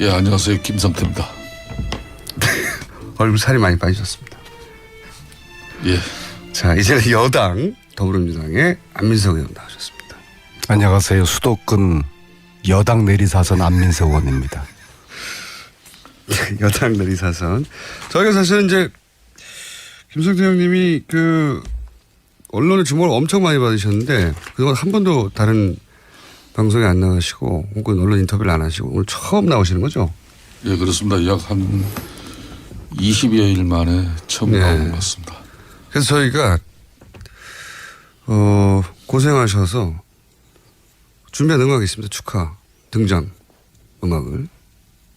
예, 안녕하세요. 김성태입니다. 얼굴 살이 많이 빠지셨습니다. 예. 자, 이제는 여당 더불어민주당의 안민석 의원 나오셨습니다. 안녕하세요. 수도권 여당 내리사선 안민석 의원입니다. 여당 내리사선. 저희가 사실은 이제 김성태 형님이 그 언론의 주목을 엄청 많이 받으셨는데 그동안 한 번도 다른 방송에 안 나가시고 혹은 언론 인터뷰를 안 하시고 오늘 처음 나오시는 거죠? 예, 그렇습니다. 약 한 20여일 만에 처음 나오는 것 같습니다. 그래서 저희가 고생하셔서 준비한 음악이 있습니다. 축하 등장 음악을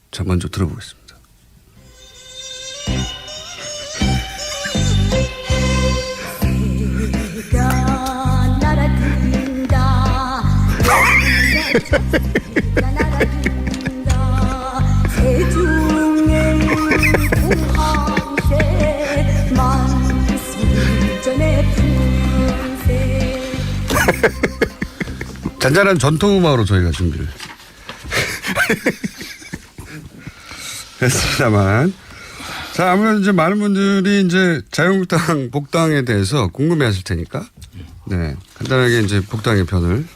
자 먼저 들어보겠습니다. 잔잔한 전통음악으로 저희가 준비를 했습니다만, 자, 아무래도 이제 많은 분들이 이제 자유한국당 복당에 대해서 궁금해하실 테니까, 네, 간단하게 이제 복당의 편을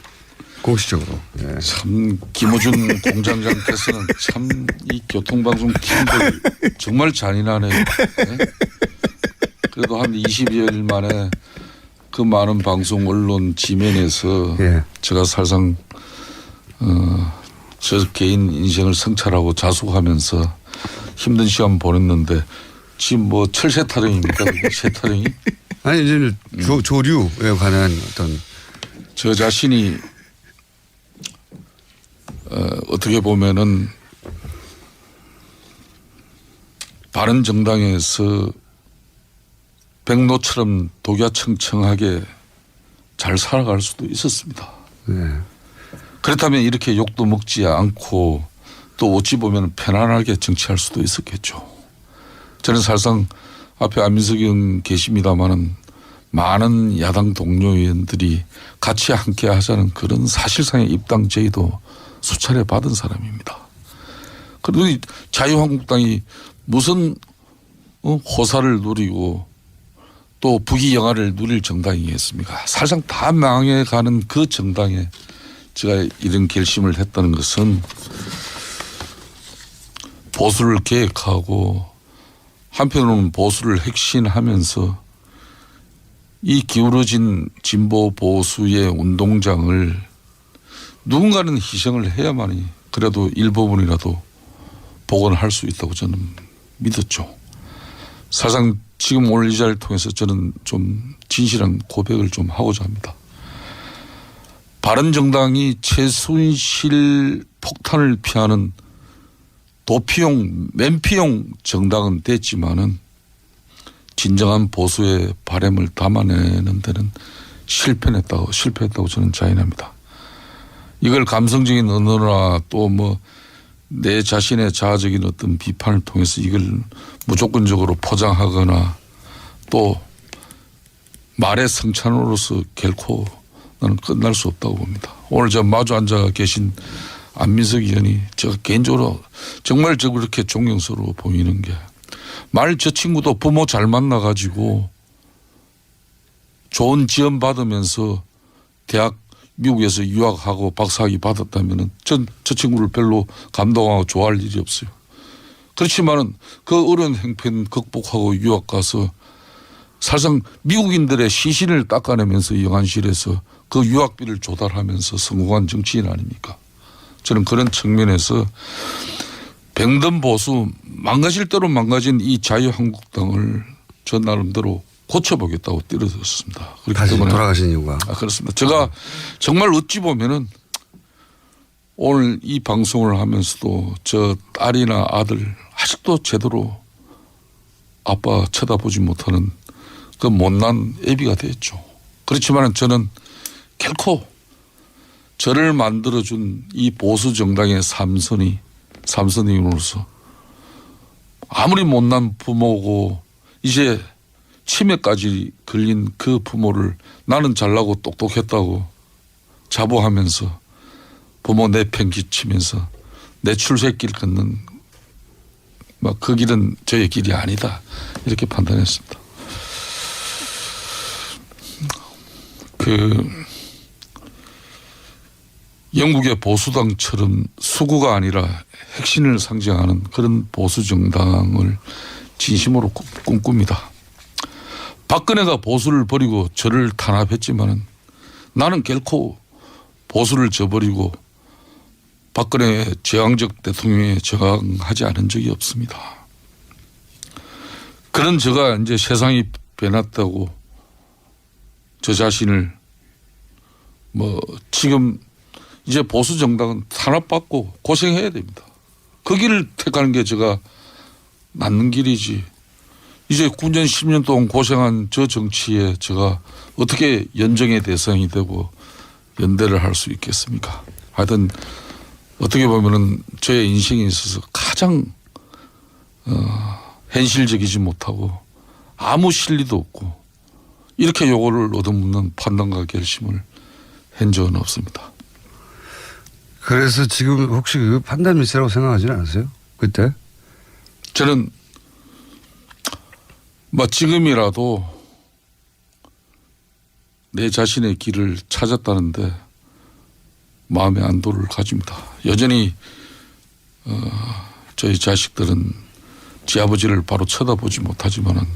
공식적으로. 네. 참 김어준 공장장께서는 참 이 교통방송 팀들 정말 잔인하네요. 네? 그래도 한 20여일 만에 그 많은 방송 언론 지면에서 예. 제가 사실상 저 개인 인생을 성찰하고 자숙하면서 힘든 시간 보냈는데 지금 뭐 철새 타령입니까? 새 타령이? 아니 이제 조류에 관한 어떤 저 자신이 어떻게 보면은 바른정당에서 백로처럼 독야청청하게 잘 살아갈 수도 있었습니다. 네. 그렇다면 이렇게 욕도 먹지 않고 또 어찌 보면 편안하게 정치할 수도 있었겠죠. 저는 사실상 앞에 안민석 의원 계십니다마는 많은 야당 동료 의원들이 같이 함께 하자는 그런 사실상의 입당 제의도 수차례 받은 사람입니다. 그런데 자유한국당이 무슨 호사를 누리고 또 부귀영화를 누릴 정당이겠습니까? 사실상 다 망해가는 그 정당에 제가 이런 결심을 했다는 것은 보수를 계획하고 한편으로는 보수를 핵심하면서 이 기울어진 진보 보수의 운동장을 누군가는 희생을 해야만이 그래도 일부분이라도 복원할 수 있다고 저는 믿었죠. 사실상 지금 오늘 이 자리를 통해서 저는 좀 진실한 고백을 좀 하고자 합니다. 바른정당이 최순실 폭탄을 피하는 도피용 맨피용 정당은 됐지만은 진정한 보수의 바람을 담아내는 데는 실패했다고 저는 자인합니다. 이걸 감성적인 언어나 또 뭐 내 자신의 자아적인 어떤 비판을 통해서 이걸 무조건적으로 포장하거나 또 말의 성찬으로서 결코 나는 끝날 수 없다고 봅니다. 오늘 저 마주 앉아 계신 안민석 의원이 제가 개인적으로 정말 저 그렇게 존경스러워 보이는 게 말 저 친구도 부모 잘 만나가지고 좋은 지원 받으면서 대학 미국에서 유학하고 박사학위 받았다면은 저 친구를 별로 감동하고 좋아할 일이 없어요. 그렇지만은 그 어려운 행편 극복하고 유학 가서 사실상 미국인들의 시신을 닦아내면서 영안실에서 그 유학비를 조달하면서 성공한 정치인 아닙니까? 저는 그런 측면에서 병든 보수 망가질 대로 망가진 이 자유한국당을 저 나름대로 고쳐보겠다고 뛰어들었습니다. 다시 돌아가신 이유가. 그렇습니다. 제가 정말 어찌 보면은 오늘 이 방송을 하면서도 저 딸이나 아들 아직도 제대로 아빠 쳐다보지 못하는 그 못난 애비가 됐죠. 그렇지만 저는 결코 저를 만들어준 이 보수 정당의 삼선임으로서 아무리 못난 부모고 이제 치매까지 걸린 그 부모를 나는 잘나고 똑똑했다고 자부하면서 부모 내팽 끼치면서 내 출세길 걷는 막 그 길은 저의 길이 아니다 이렇게 판단했습니다. 그 영국의 보수당처럼 수구가 아니라 핵심을 상징하는 그런 보수 정당을 진심으로 꿈꿉니다. 박근혜가 보수를 버리고 저를 탄압했지만은 나는 결코 보수를 저버리고 박근혜 제왕적 대통령에 저항하지 않은 적이 없습니다. 그런 제가 이제 세상이 변했다고 저 자신을 뭐 지금 이제 보수 정당은 탄압받고 고생해야 됩니다. 그 길을 택하는 게 제가 맞는 길이지. 이제 9년 10년 동안 고생한 저 정치에 제가 어떻게 연정의 대상이 되고 연대를 할 수 있겠습니까? 하여튼 어떻게 보면은 저의 인생에 있어서 가장 현실적이지 못하고 아무 실리도 없고 이렇게 요거를 얻어묻는 판단과 결심을 한 적은 없습니다. 그래서 지금 혹시 그 판단 미스라고 생각하지는 않으세요? 그때? 저는 뭐 지금이라도 내 자신의 길을 찾았다는데 마음의 안도를 가집니다. 여전히 저희 자식들은 지 아버지를 바로 쳐다보지 못하지만은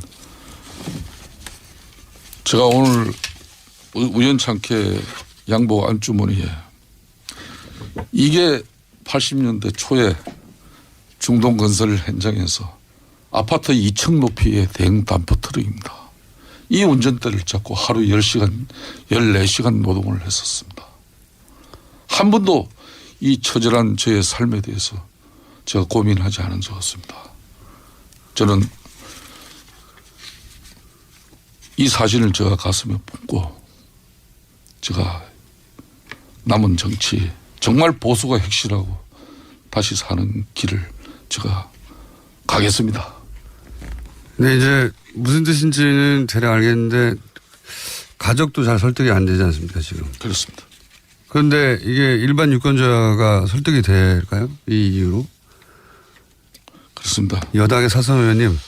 제가 오늘 우연찮게 양복 안주머니에 이게 80년대 초에 중동건설 현장에서 아파트 2층 높이의 대형 단포 트럭입니다. 이 운전대를 잡고 하루 10시간, 14시간 노동을 했었습니다. 한 번도 이 처절한 저의 삶에 대해서 제가 고민하지 않은 적 없습니다. 저는 이 사진을 제가 가슴에 품고 제가 남은 정치 정말 보수가 핵실하고 다시 사는 길을 제가 가겠습니다. 근데 이제 무슨 뜻인지는 대략 알겠는데 가족도 잘 설득이 안 되지 않습니까 지금? 그렇습니다. 그런데 이게 일반 유권자가 설득이 될까요? 이 이유로? 그렇습니다. 여당의 사선 의원님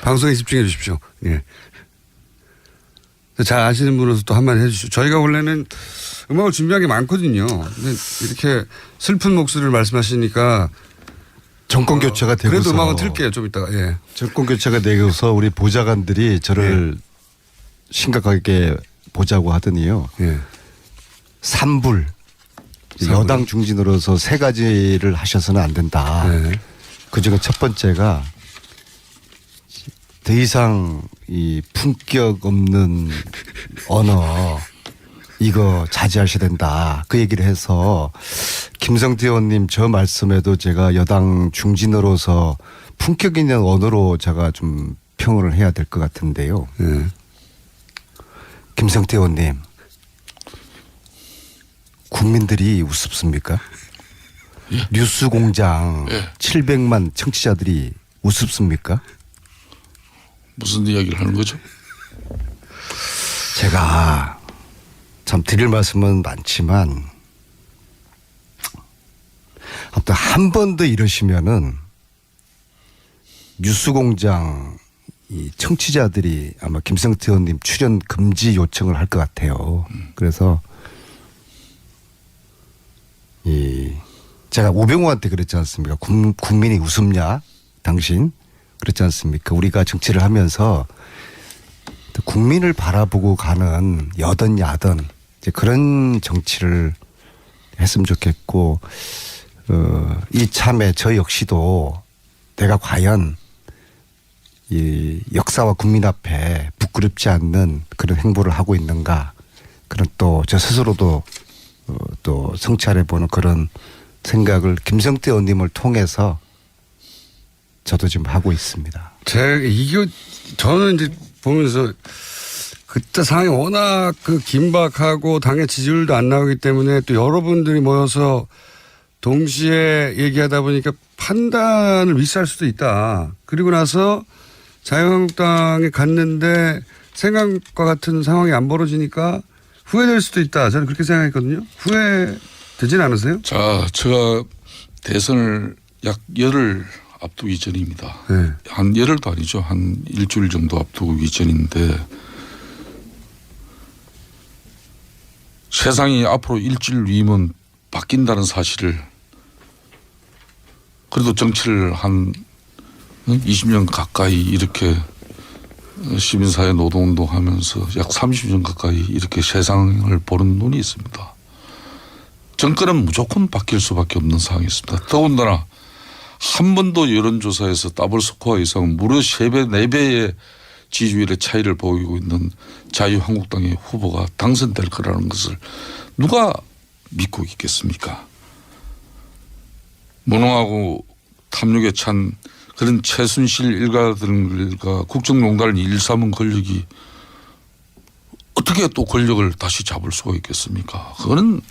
방송에 집중해 주십시오. 예. 잘 아시는 분으로서 또 한마디 해 주시죠. 저희가 원래는 음악을 준비한 게 많거든요. 근데 이렇게 슬픈 목소리를 말씀하시니까 정권 교체가 되고서 그래도 음악은 틀게요. 좀 이따가. 예. 정권 교체가 되고서 우리 보좌관들이 저를 심각하게 보자고 하더니요. 예. 산불. 여당 중진으로서 세 가지를 하셔서는 안 된다. 네. 그중에 첫 번째가 더 이상 이 품격 없는 언어 이거 자제하셔야 된다. 그 얘기를 해서 김성태 의원님 저 말씀에도 제가 여당 중진으로서 품격 있는 언어로 제가 좀 평을 해야 될 것 같은데요. 예. 김성태 의원님. 국민들이 우습습니까? 예. 뉴스공장 예. 700만 청취자들이 우습습니까? 무슨 이야기를 하는 거죠? 제가 참 드릴 말씀은 많지만 아무튼 한 번 더 이러시면은 뉴스공장 이 청취자들이 아마 김성태 의원님 출연 금지 요청을 할 것 같아요. 그래서 제가 우병우한테 그랬지 않습니까? 국민이 웃음냐? 당신? 그렇지 않습니까? 우리가 정치를 하면서 국민을 바라보고 가는 여든 야든 이제 그런 정치를 했으면 좋겠고, 이참에 저 역시도 내가 과연 이 역사와 국민 앞에 부끄럽지 않는 그런 행보를 하고 있는가. 그런 또 저 스스로도 또 성찰해보는 그런 생각을 김성태 의원님을 통해서 저도 지금 하고 있습니다. 저는 이제 보면서 그때 상황이 워낙 그 긴박하고 당의 지지율도 안 나오기 때문에 또 여러분들이 모여서 동시에 얘기하다 보니까 판단을 미스할 수도 있다. 그리고 나서 자유한국당에 갔는데 생각과 같은 상황이 안 벌어지니까 후회될 수도 있다. 저는 그렇게 생각했거든요. 되진 않으세요? 자, 제가 대선을 약 열흘 앞두기 전입니다. 네. 한 열흘도 아니죠. 한 일주일 정도 앞두기 전인데 세상이 앞으로 일주일 뒤면 바뀐다는 사실을 그래도 정치를 한 20년 가까이 이렇게 시민사회 노동운동 하면서 약 30년 가까이 이렇게 세상을 보는 눈이 있습니다. 정권은 무조건 바뀔 수밖에 없는 상황이 있습니다. 더군다나 한 번도 여론조사에서 더블 스코어 이상 무려 3배, 4배의 지지율의 차이를 보이고 있는 자유한국당의 후보가 당선될 거라는 것을 누가 믿고 있겠습니까? 무능하고 탐욕에 찬 그런 최순실 일가들과 국정농단을 일삼은 권력이 어떻게 또 권력을 다시 잡을 수가 있겠습니까? 그거는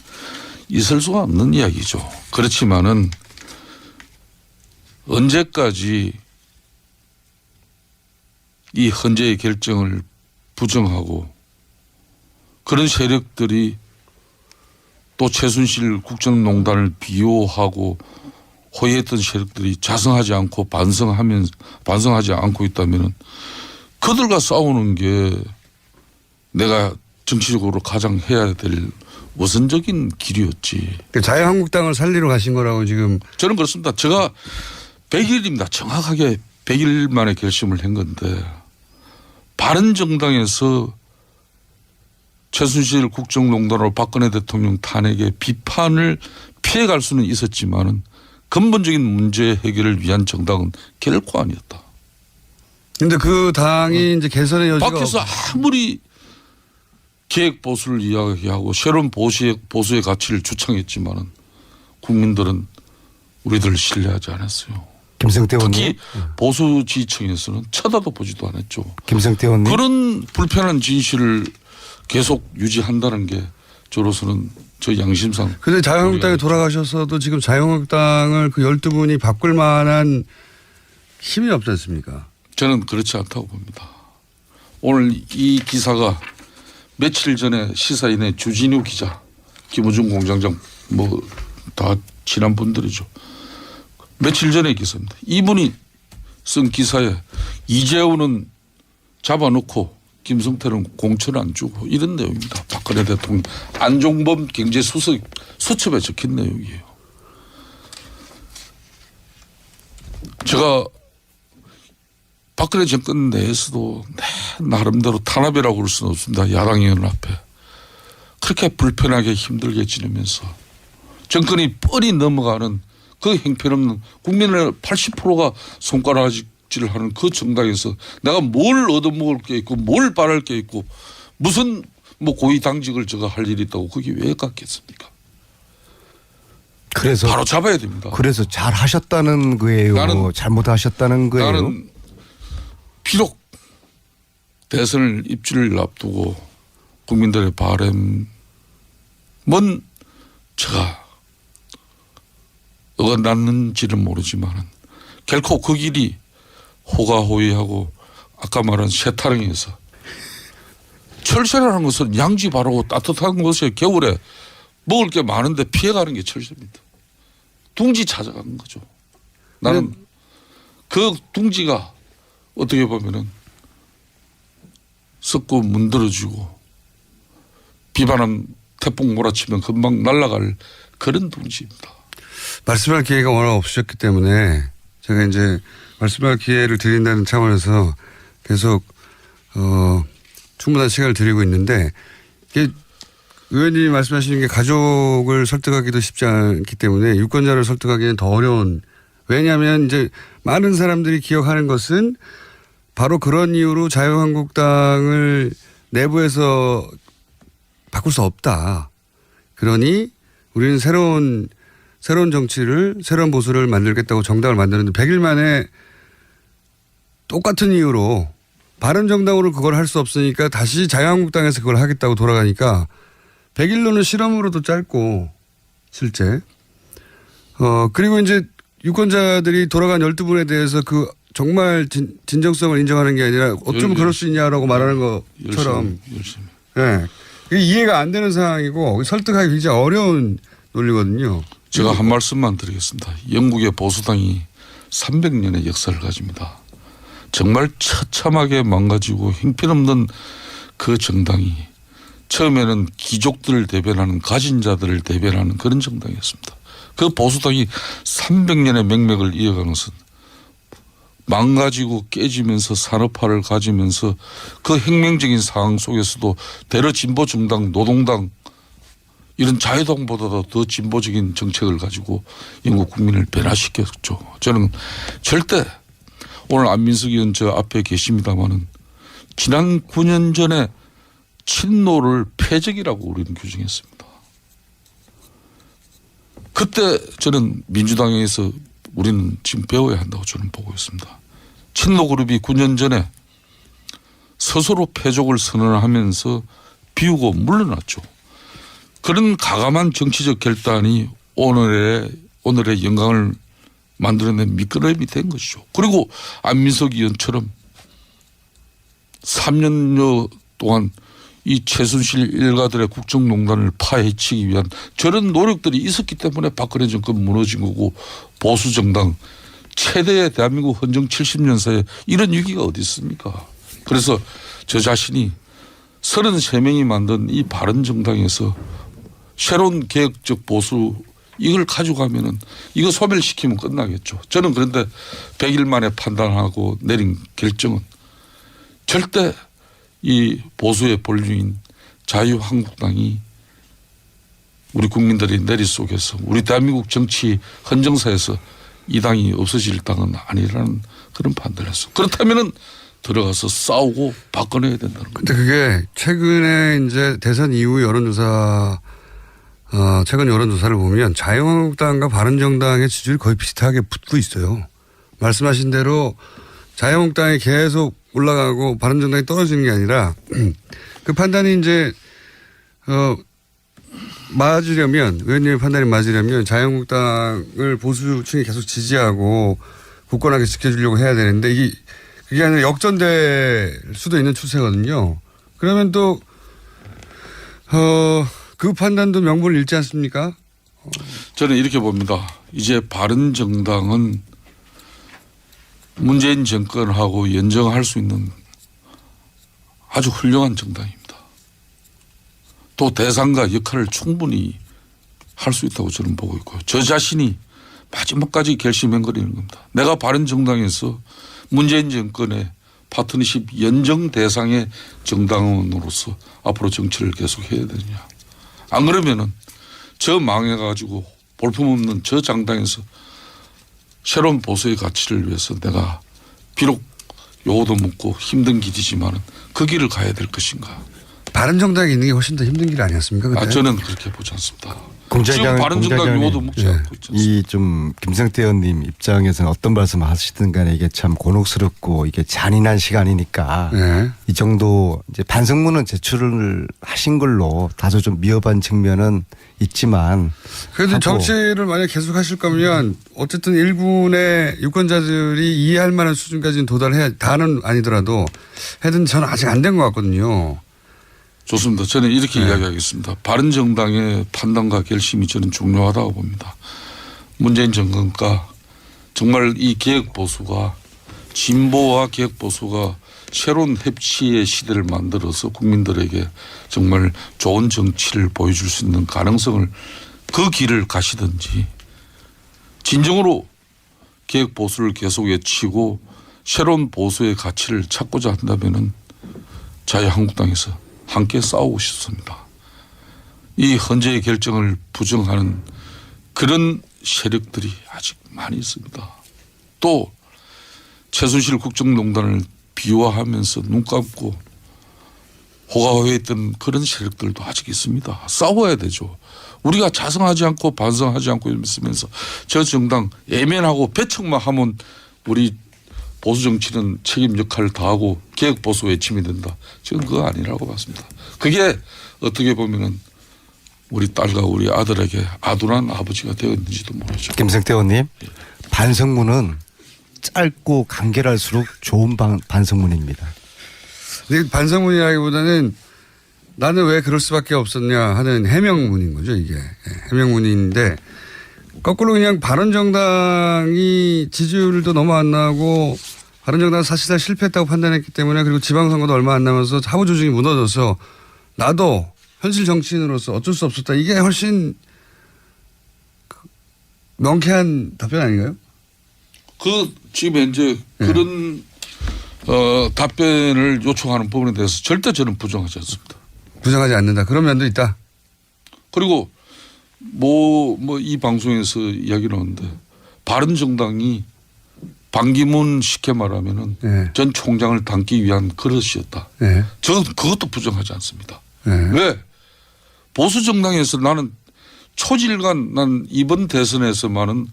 있을 수가 없는 이야기죠. 그렇지만은 언제까지 이 헌재의 결정을 부정하고 그런 세력들이 또 최순실 국정농단을 비호하고 호의했던 세력들이 자성하지 않고 반성하지 않고 있다면은 그들과 싸우는 게 내가 정치적으로 가장 해야 될 우선적인 길이었지. 자유한국당을 살리러 가신 거라고 지금. 저는 그렇습니다. 제가 100일입니다. 정확하게 100일 만에 결심을 한 건데 바른정당에서 최순실 국정농단으로 박근혜 대통령 탄핵의 비판을 피해갈 수는 있었지만은 근본적인 문제 해결을 위한 정당은 결코 아니었다. 근데 그 당이 이제 개선의 여지가. 밖에서 아무리 계획 보수를 이야기하고 새로운 보수의 가치를 주창했지만은 국민들은 우리들을 신뢰하지 않았어요. 김성태 의원님. 특히 보수 지지층에서는 쳐다도 보지도 않았죠. 김성태 의원님. 그런 불편한 진실을 계속 유지한다는 게 저로서는 저 양심상. 근데 자유한국당에 돌아가셔서도 지금 자유한국당을 그 12분이 바꿀 만한 힘이 없지 않습니까? 저는 그렇지 않다고 봅니다. 오늘 이 기사가 며칠 전에 시사인의 주진우 기자, 김우중 공장장 뭐 다 친한 분들이죠. 며칠 전에 기사입니다. 이분이 쓴 기사에 이재호는 잡아놓고 김성태는 공천 안 주고 이런 내용입니다. 박근혜 대통령 안종범 경제수석 수첩에 적힌 내용이에요. 제가 박근혜 정권 내에서도 나름대로 탄압이라고 할 수는 없습니다. 야당 의원 앞에. 그렇게 불편하게 힘들게 지내면서 정권이 뻔히 넘어가는 그 형편없는 국민의 80%가 손가락질을 하는 그 정당에서 내가 뭘 얻어먹을 게 있고 뭘 바랄 게 있고 무슨 뭐 고위 당직을 제가 할 일이 있다고 거기 왜 갔겠습니까? 그래서 바로 잡아야 됩니다. 그래서 잘 하셨다는 거예요. 나는 잘못하셨다는 거예요. 나는 비록 대선을 입주를 앞두고 국민들의 바람은 제가 어긋났는지는 모르지만은 결코 그 길이 호가호위하고 아까 말한 세타령에서 철새라는 것은 양지 바르고 따뜻한 곳에 겨울에 먹을 게 많은데 피해가는 게 철새입니다. 둥지 찾아가는 거죠. 나는 그 둥지가 어떻게 보면은 썩고 문드러지고 비바람 태풍 몰아치면 금방 날아갈 그런 둥지입니다. 말씀할 기회가 워낙 없으셨기 때문에 제가 이제 말씀할 기회를 드린다는 차원에서 계속 충분한 시간을 드리고 있는데 이게 의원님이 말씀하시는 게 가족을 설득하기도 쉽지 않기 때문에 유권자를 설득하기는 더 어려운. 왜냐하면 이제 많은 사람들이 기억하는 것은 바로 그런 이유로 자유한국당을 내부에서 바꿀 수 없다. 그러니 우리는 새로운 정치를, 새로운 보수를 만들겠다고 정당을 만드는데 100일 만에 똑같은 이유로 바른정당으로 그걸 할 수 없으니까 다시 자유한국당에서 그걸 하겠다고 돌아가니까 100일로는 실험으로도 짧고 실제. 그리고 이제 유권자들이 돌아간 12분에 대해서 그 정말 진정성을 인정하는 게 아니라 어쩌면 그럴 수 있냐라고 말하는 것처럼. 열심히. 네. 이해가 안 되는 상황이고 설득하기 굉장히 어려운 논리거든요. 제가 한 말씀만 드리겠습니다. 영국의 보수당이 300년의 역사를 가집니다. 정말 처참하게 망가지고 형편없는 그 정당이 처음에는 귀족들을 대변하는 가진 자들을 대변하는 그런 정당이었습니다. 그 보수당이 300년의 맥맥을 이어가는 것은 망가지고 깨지면서 산업화를 가지면서 그 혁명적인 상황 속에서도 대러 진보 정당, 노동당 이런 자유당보다도 더 진보적인 정책을 가지고 영국 국민을 변화시켰죠. 저는 절대 오늘 안민석 의원 저 앞에 계십니다마는 지난 9년 전에 친노를 패적이라고 우리는 규정했습니다. 그때 저는 민주당에서 우리는 지금 배워야 한다고 저는 보고 있습니다. 친노 그룹이 9년 전에 스스로 패족을 선언하면서 비우고 물러났죠. 그런 가감한 정치적 결단이 오늘의 영광을 만들어낸 미끄럼이 된 것이죠. 그리고 안민석 의원처럼 3년여 동안 이 최순실 일가들의 국정농단을 파헤치기 위한 저런 노력들이 있었기 때문에 박근혜 정권 무너진 거고 보수정당 최대의 대한민국 헌정 70년사에 이런 위기가 어디 있습니까? 그래서 저 자신이 33명이 만든 이 바른정당에서 새로운 개혁적 보수 이걸 가져가면은 이거 소멸시키면 끝나겠죠. 저는 그런데 100일 만에 판단하고 내린 결정은 절대 이 보수의 본류인 자유한국당이 우리 국민들의 내리 속에서 우리 대한민국 정치 헌정사에서 이 당이 없어질 당은 아니라는 그런 판단을 했어. 그렇다면은 들어가서 싸우고 바꿔내야 된다는 거죠. 근데 그게 최근에 이제 대선 이후 여론조사 최근 여론조사를 보면 자유한국당과 바른정당의 지지율이 거의 비슷하게 붙고 있어요. 말씀하신 대로 자유한국당이 계속 올라가고 바른정당이 떨어지는 게 아니라 그 판단이 이제 맞으려면 의원님의 판단이 맞으려면 자유한국당을 보수층이 계속 지지하고 굳건하게 지켜주려고 해야 되는데 그게 아니라 역전될 수도 있는 추세거든요. 그러면 또 그 판단도 명분을 잃지 않습니까? 저는 이렇게 봅니다. 이제 바른정당은 문재인 정권하고 연정할 수 있는 아주 훌륭한 정당입니다. 또 대상과 역할을 충분히 할 수 있다고 저는 보고 있고요. 저 자신이 마지막까지 결심행거리는 겁니다. 내가 바른정당에서 문재인 정권의 파트너십 연정 대상의 정당원으로서 앞으로 정치를 계속해야 되느냐. 안 그러면은 저 망해가지고 볼품없는 저 정당에서 새로운 보수의 가치를 위해서 내가 비록 요거도 묻고 힘든 길이지만은 그 길을 가야 될 것인가. 바른정당에 있는 게 훨씬 더 힘든 길 아니었습니까? 그때? 저는 그렇게 보지 않습니다. 공장장, 지금 바른정당 요거도 묻지 않고 있지 않습니까? 이 좀 김성태 의원님 입장에서는 어떤 말씀을 하시든 간에 이게 참 곤혹스럽고 이게 잔인한 시간이니까 네. 이 정도 이제 반성문은 제출을 하신 걸로 다소 좀 미흡한 측면은 있지만 그래도 정치를 만약 계속 하실 거면 어쨌든 일군의 유권자들이 이해할 만한 수준까지는 도달해야 다는 아니더라도 해든 저는 아직 안 된 것 같거든요. 좋습니다. 저는 이렇게 이야기하겠습니다. 바른정당의 판단과 결심이 저는 중요하다고 봅니다. 문재인 정권과 정말 이 개혁보수가 진보와 개혁보수가 새로운 협치의 시대를 만들어서 국민들에게 정말 좋은 정치를 보여줄 수 있는 가능성을 그 길을 가시든지 진정으로 개혁보수를 계속 외치고 새로운 보수의 가치를 찾고자 한다면은 자유한국당에서 함께 싸우고 싶습니다. 이 헌재의 결정을 부정하는 그런 세력들이 아직 많이 있습니다. 또 최순실 국정농단을 비화하면서 눈 감고 호가호해했던 그런 세력들도 아직 있습니다. 싸워야 되죠. 우리가 자성하지 않고 반성하지 않고 있으면서 저 정당 애면하고 배척만 하면 우리 보수 정치는 책임 역할을 다하고 개혁 보수 외침이 된다. 저는 그거 아니라고 봤습니다. 그게 어떻게 보면은 우리 딸과 우리 아들에게 아둔한 아버지가 되었는지도 모르죠. 김성태 의원님 반성문은 짧고 간결할수록 좋은 반성문입니다. 근데 반성문이라기보다는 나는 왜 그럴 수밖에 없었냐 하는 해명문인 거죠, 이게. 해명문인데 거꾸로 그냥 바른정당이 지지율도 너무 안 나고 바른정당은 사실상 실패했다고 판단했기 때문에 그리고 지방선거도 얼마 안 남아서 하부 조직이 무너져서 나도 현실 정치인으로서 어쩔 수 없었다. 이게 훨씬 명쾌한 답변 아닌가요? 지금 현재 그런 답변을 요청하는 부분에 대해서 절대 저는 부정하지 않습니다. 부정하지 않는다. 그런 면도 있다. 그리고 이 방송에서 이야기 나오는데 바른정당이 반기문 쉽게 말하면은 전 총장을 담기 위한 그릇이었다. 저는 그것도 부정하지 않습니다. 왜? 보수 정당에서 나는 초질간 난 이번 대선에서만은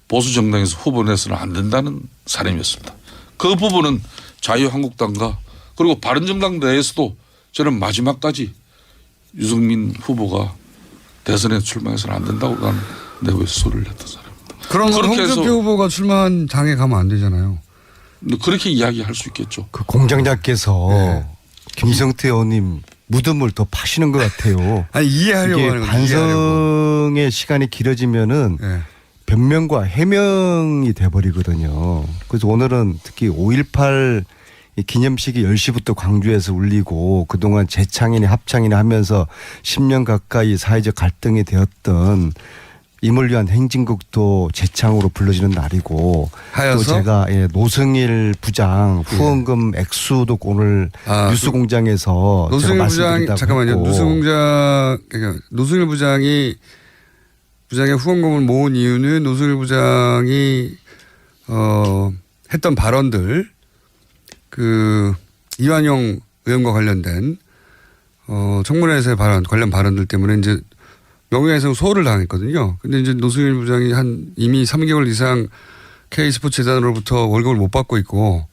보수 정당에서 후보 내서는 안 된다는 사람이었습니다. 그 부분은 자유한국당과 그리고 바른정당 내에서도 저는 마지막까지 유승민 후보가 대선에 출마해서는 안 된다고 나는 내부에서 소리를 냈던 사람입니다. 그럼 홍준표 후보가 출마한 당에 가면 안 되잖아요. 그렇게 이야기할 수 있겠죠. 그 공장장께서 김성태 의원님 무덤을 더 파시는 것 같아요. 아니 이해하려고 이게 하는 거죠. 반성의 시간이 길어지면은 변명과 해명이 돼버리거든요. 그래서 오늘은 특히 5.18 기념식이 10시부터 광주에서 울리고 그동안 재창이나 합창이나 하면서 10년 가까이 사회적 갈등이 되었던 임을 위한 행진곡도 재창으로 불러지는 날이고 또 제가 노승일 부장 후원금 액수도 오늘 뉴스공장에서 노승일 부장 잠깐만요. 노승일 부장의 후원금을 모은 이유는 노승일 부장이 했던 발언들 이완용 의원과 관련된 청문회에서의 관련 발언들 때문에 이제 명예훼손 소홀을 당했거든요. 근데 이제 노승일 부장이 이미 3개월 이상 K스포츠 재단으로부터 월급을 못 받고 있고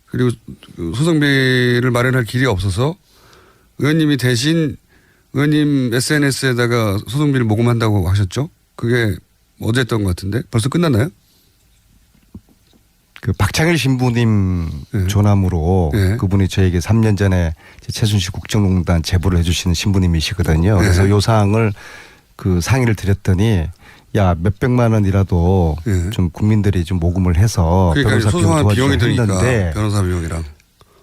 그리고 소송비를 마련할 길이 없어서 의원님이 대신 의원님 SNS에다가 소송비를 모금한다고 하셨죠. 그게 어제 했던 것 같은데 벌써 끝났나요? 그 박창일 신부님 조남으로 그분이 저에게 3년 전에 최순실 국정농단 제보를 해주시는 신부님이시거든요. 그래서 요 사항을 상의를 드렸더니 야 몇백만 원이라도 좀 국민들이 좀 모금을 해서 그러니까 변호사 비용 도와주려 했는데 변호사 비용이랑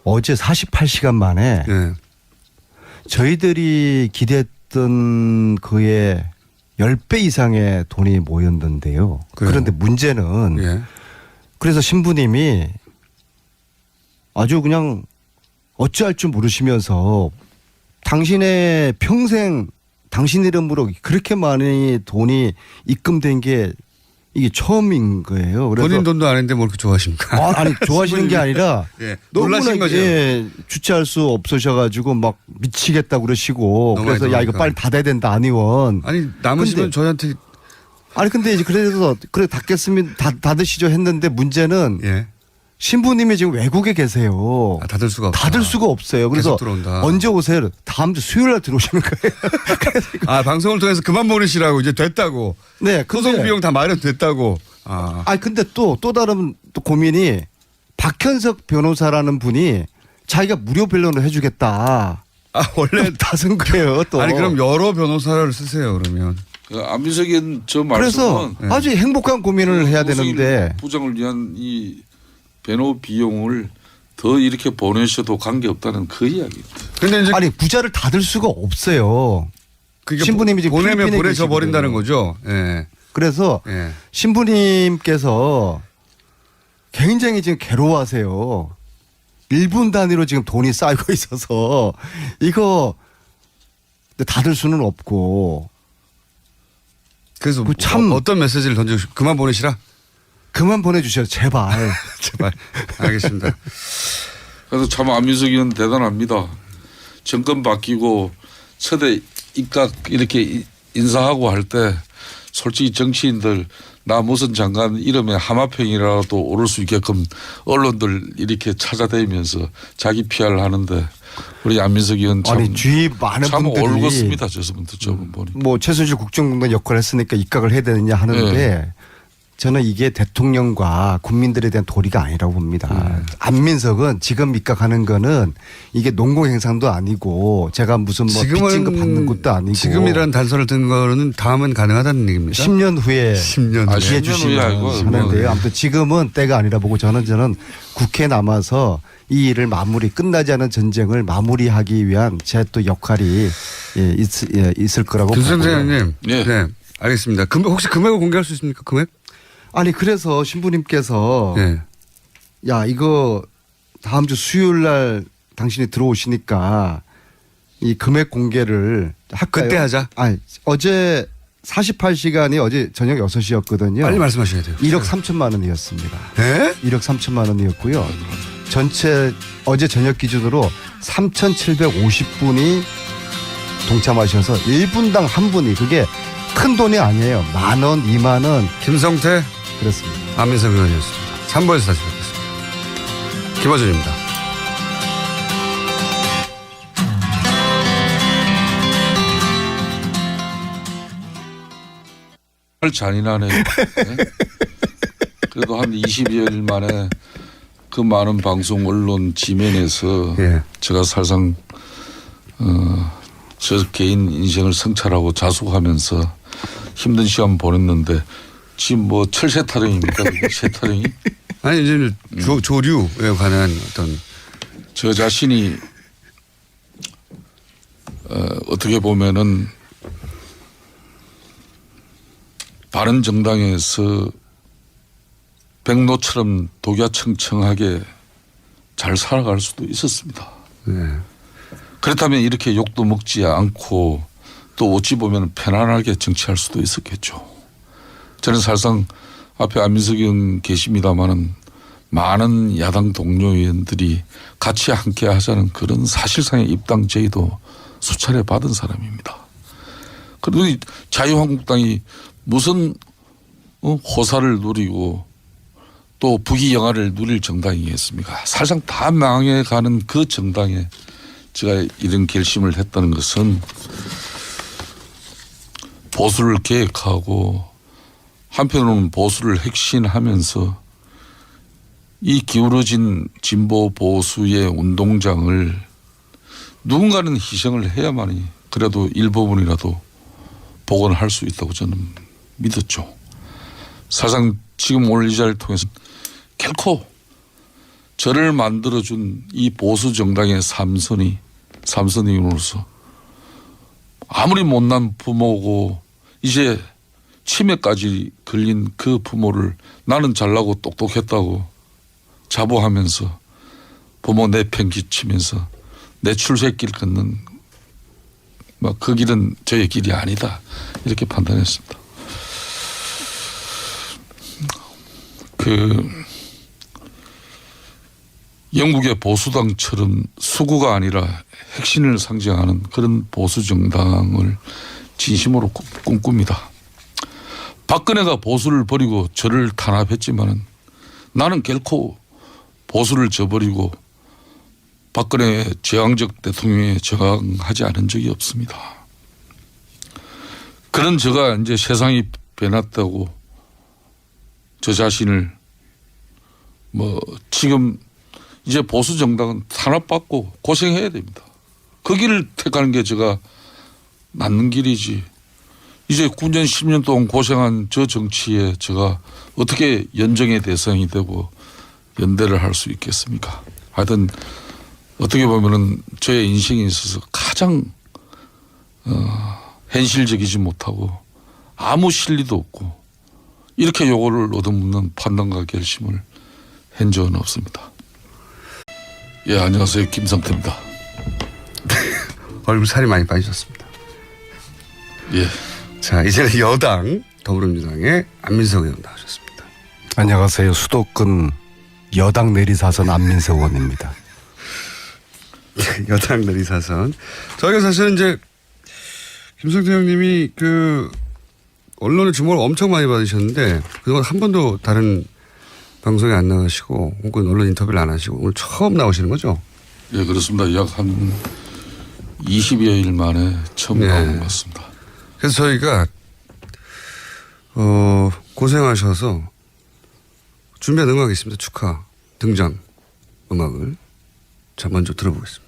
어제 48시간 만에 저희들이 기대했던 그의 10배 이상의 돈이 모였는데요. 그런데 문제는 그래서 신부님이 아주 그냥 어찌할 줄 모르시면서 당신의 평생 당신 이름으로 그렇게 많이 돈이 입금된 게 이게 처음인 거예요. 그래서 본인 돈도 아닌데 뭐 그렇게 좋아하십니까? 아니 좋아하시는 게 아니라 놀라신 거죠. 주체할 수 없으셔가지고 막 미치겠다 그러시고 그래서 야 이거 빨리 닫아야 된다 안 의원. 아니 남으시면 저희한테 아니 근데 이제 그래서 그래 닫겠으면 닫으시죠 했는데 문제는 신부님이 지금 외국에 계세요. 닫을 수가 없다. 닫을 수가 없어요. 그래서 언제 오세요? 다음 주 수요일 날 들어오시는 거예요. 방송을 통해서 그만 보내시라고 이제 됐다고. 네. 소송 비용 다 마련됐다고. 근데 또 다른 또 고민이 박현석 변호사라는 분이 자기가 무료 변론을 해주겠다. 원래 다 쓴 거예요. 또. 아니 그럼 여러 변호사를 쓰세요 그러면. 안민석이 저 그래서 말씀은 아주 행복한 고민을 해야 되는데 부장을 위한 이 변호 비용을 더 이렇게 보내셔도 관계없다는 그 이야기입니다. 근데 이제 아니 부자를 닫을 수가 없어요. 신부님이 지금 보내면 보내져 버린다는 거죠. 그래서 신부님께서 굉장히 지금 괴로워하세요. 1분 단위로 지금 돈이 쌓이고 있어서 이거 닫을 수는 없고. 그래서 참 어떤 메시지를 던져주시고 그만 보내시라? 그만 보내주세요. 제발. 제발. 알겠습니다. 그래서 참 안민석 의원 대단합니다. 정권 바뀌고 서대 입각 이렇게 인사하고 할 때 솔직히 정치인들 나 무슨 장관 이름에 하마평이라도 오를 수 있게끔 언론들 이렇게 찾아다니면서 자기 PR을 하는데 우리 안민석 의원 참, 주위 많은 참 분들이 올곧습니다. 저분 보니. 뭐 최순실 국정농단 역할을 했으니까 입각을 해야 되느냐 하는데 저는 이게 대통령과 국민들에 대한 도리가 아니라고 봅니다. 안민석은 지금 입각하는 거는 이게 농공행상도 아니고 제가 무슨 뭐 빚진거 받는 것도 아니고 지금이라는 단서를 든 거는 다음은 가능하다는 얘기입니다. 10년 후에 10년 아, 기회 10년 주시면 후에 알고. 하는데요. 아무튼 지금은 때가 아니라 보고 저는 국회에 남아서 이 일을 끝나지 않은 전쟁을 마무리하기 위한 제 또 역할이 있을 거라고 김성태 보고요. 의원님. 예. 네. 알겠습니다. 혹시 금액을 공개할 수 있습니까? 금액? 아니 그래서 신부님께서 네. 야 이거 다음 주 수요일 날 당신이 들어오시니까 이 금액 공개를 할까요? 그때 하자. 아니 어제 48시간이 어제 저녁 6시였거든요. 빨리 말씀하셔야 돼요. 1억 3천만 원이었습니다. 네? 1억 3천만 원이었고요. 전체 어제 저녁 기준으로 3,750분이 동참하셔서 1분당 한 분이 그게 큰 돈이 아니에요. 10,000원, 20,000원 김성태, 그렇습니다. 안민석 의원이었습니다. 3부에서 다시 뵙겠습니다. 김어준입니다. 정말 잔인하네요. 네? 그래도 한 20여일 만에 그 많은 방송 언론 지면에서 예. 제가 사실상 저 개인 인생을 성찰하고 자숙하면서 힘든 시간 보냈는데 지금 뭐 철새 타령입니까? 새 타령이? 아니, 이제 조류에 관한 어떤. 저 자신이 어떻게 보면은 바른 정당에서 백로처럼 독야청청하게 잘 살아갈 수도 있었습니다. 네. 그렇다면 이렇게 욕도 먹지 않고 또 어찌 보면 편안하게 정치할 수도 있었겠죠. 저는 사실상 앞에 안민석 의원 계십니다마는 많은 야당 동료 의원들이 같이 함께 하자는 그런 사실상의 입당 제의도 수차례 받은 사람입니다. 그리고 자유한국당이 무슨 호사를 누리고 또 부귀영화를 누릴 정당이겠습니까? 사실상 다 망해가는 그 정당에 제가 이런 결심을 했다는 것은 보수를 계획하고 한편으로는 보수를 핵심하면서 이 기울어진 진보 보수의 운동장을 누군가는 희생을 해야만이 그래도 일부분이라도 복원할 수 있다고 저는 믿었죠. 사실상 지금 오늘 이 자리를 통해서 결코 저를 만들어준 이 보수 정당의 삼선임으로서 아무리 못난 부모고 이제 치매까지 걸린 그 부모를 나는 잘나고 똑똑했다고 자부하면서 부모 내팽개치면서 내 출세길 걷는 막 그 길은 저의 길이 아니다 이렇게 판단했습니다. 영국의 보수당처럼 수구가 아니라 핵심을 상징하는 그런 보수 정당을 진심으로 꿈꿉니다. 박근혜가 보수를 버리고 저를 탄압했지만은 나는 결코 보수를 저버리고 박근혜 제왕적 대통령에 저항하지 않은 적이 없습니다. 그런 제가 이제 세상이 변했다고 저 자신을 지금 이제 보수 정당은 탄압받고 고생해야 됩니다. 그 길을 택하는 게 제가 낫는 길이지. 이제 9년 10년 동안 고생한 저 정치에 제가 어떻게 연정의 대상이 되고 연대를 할 수 있겠습니까? 하여튼 어떻게 보면은 저의 인생에 있어서 가장 현실적이지 못하고 아무 실리도 없고 이렇게 요거를 얻어먹는 판단과 결심을 한 적은 없습니다. 예, 안녕하세요. 김성태입니다. 얼굴 살이 많이 빠지셨습니다. 예. 자, 이제는 여당 더불어민주당의 안민석 의원 나오셨습니다. 안녕하세요. 수도권 여당 내리사선 안민석 의원입니다. 여당 내리사선. 저희가 사실은 이제 김성태 형님이 언론의 주목을 엄청 많이 받으셨는데 그동안 한 번도 다른 방송에 안 나가시고 혹은 언론 인터뷰를 안 하시고 오늘 처음 나오시는 거죠? 예, 그렇습니다. 약 한 20여일 만에 처음 나오는 것 같습니다. 그래서 저희가 고생하셔서 준비한 음악이 있습니다. 축하 등장 음악을 자 먼저 들어보겠습니다.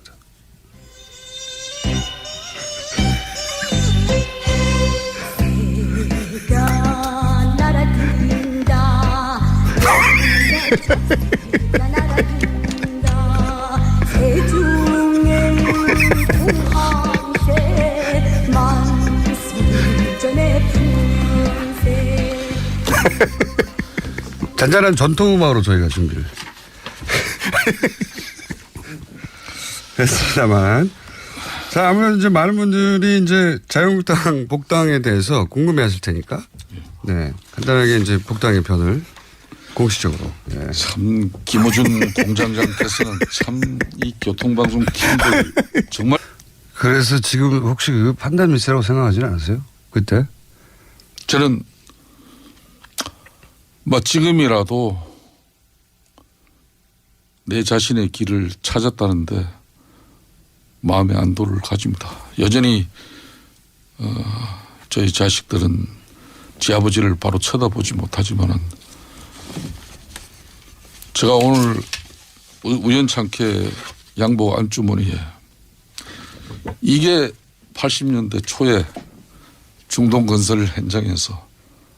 잔잔한 전통음악으로 저희가 준비를 했습니다만. 자, 아무래도 이제 많은 분들이 이제 자유한국당 복당에 대해서 궁금해 하실 테니까. 네. 간단하게 이제 복당의 편을 공식적으로. 네. 참, 김어준 공장장께서는 참 이 교통방송 팀들 정말. 그래서 지금 혹시 그 판단 미스라고 생각하지는 않으세요? 그때? 저는 뭐 지금이라도 내 자신의 길을 찾았다는데 마음의 안도를 가집니다. 여전히 저희 자식들은 지 아버지를 바로 쳐다보지 못하지만은 제가 오늘 우연찮게 양복 안주머니에 이게 80년대 초에 중동건설 현장에서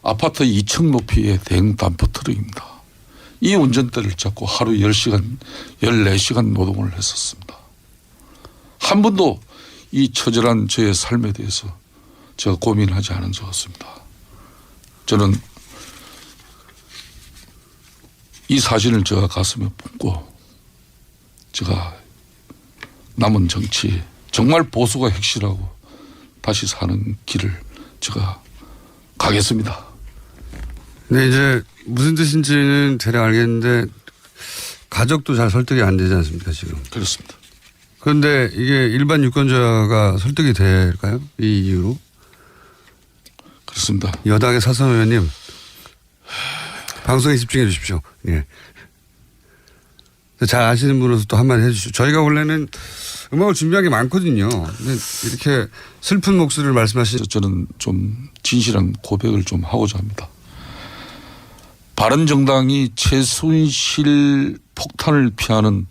아파트 2층 높이의 대형 담퍼 트럭입니다. 이 운전대를 잡고 하루 10시간, 14시간 노동을 했었습니다. 한 번도 이 처절한 저의 삶에 대해서 제가 고민하지 않은 적 없습니다. 저는 이 사진을 제가 가슴에 품고 제가 남은 정치 정말 보수가 핵실하고 다시 사는 길을 제가 가겠습니다. 네, 이제 무슨 뜻인지는 대략 알겠는데 가족도 잘 설득이 안 되지 않습니까, 지금? 그렇습니다. 그런데 이게 일반 유권자가 설득이 될까요? 이 이유로? 그렇습니다. 여당의 사선 의원님, 방송에 집중해 주십시오. 예. 잘 아시는 분으로서 또 한마디 해 주시죠. 저희가 원래는 음악을 준비한 게 많거든요. 근데 이렇게 슬픈 목소리를 말씀하시죠. 저는 좀 진실한 고백을 좀 하고자 합니다. 바른정당이 최순실 폭탄을 피하는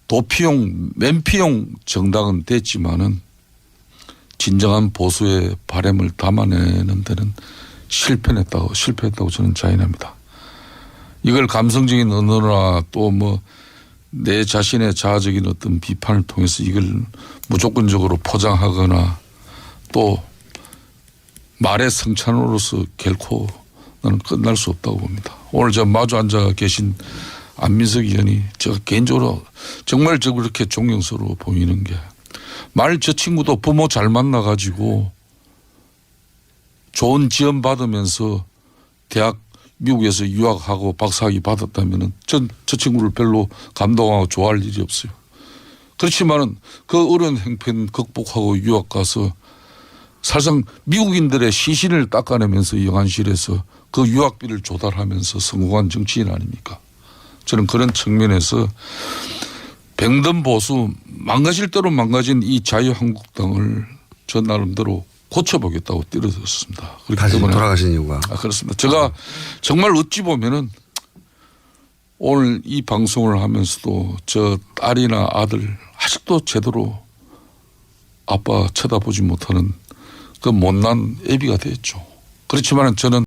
도피용, 맨피용 정당은 됐지만은 진정한 보수의 바람을 담아내는 데는 실패했다고 저는 자인합니다. 이걸 감성적인 언어나 또 뭐 내 자신의 자아적인 어떤 비판을 통해서 이걸 무조건적으로 포장하거나 또 말의 성찬으로서 결코 나는 끝날 수 없다고 봅니다. 오늘 저 마주 앉아 계신 안민석 의원이 제가 개인적으로 정말 저 그렇게 존경스러워 보이는 게 말 저 친구도 부모 잘 만나가지고 좋은 지원 받으면서 대학 미국에서 유학하고 박사학위 받았다면은 저 친구를 별로 감동하고 좋아할 일이 없어요. 그렇지만은 그 어려운 행편 극복하고 유학 가서 사실상 미국인들의 시신을 닦아내면서 영안실에서 그 유학비를 조달하면서 성공한 정치인 아닙니까? 저는 그런 측면에서 병든 보수 망가질 대로 망가진 이 자유한국당을 저 나름대로 고쳐보겠다고 뛰어들었습니다. 다시 돌아가신 이유가. 그렇습니다. 제가 정말 어찌 보면은 오늘 이 방송을 하면서도 저 딸이나 아들 아직도 제대로 아빠 쳐다보지 못하는 그 못난 애비가 됐죠. 그렇지만 저는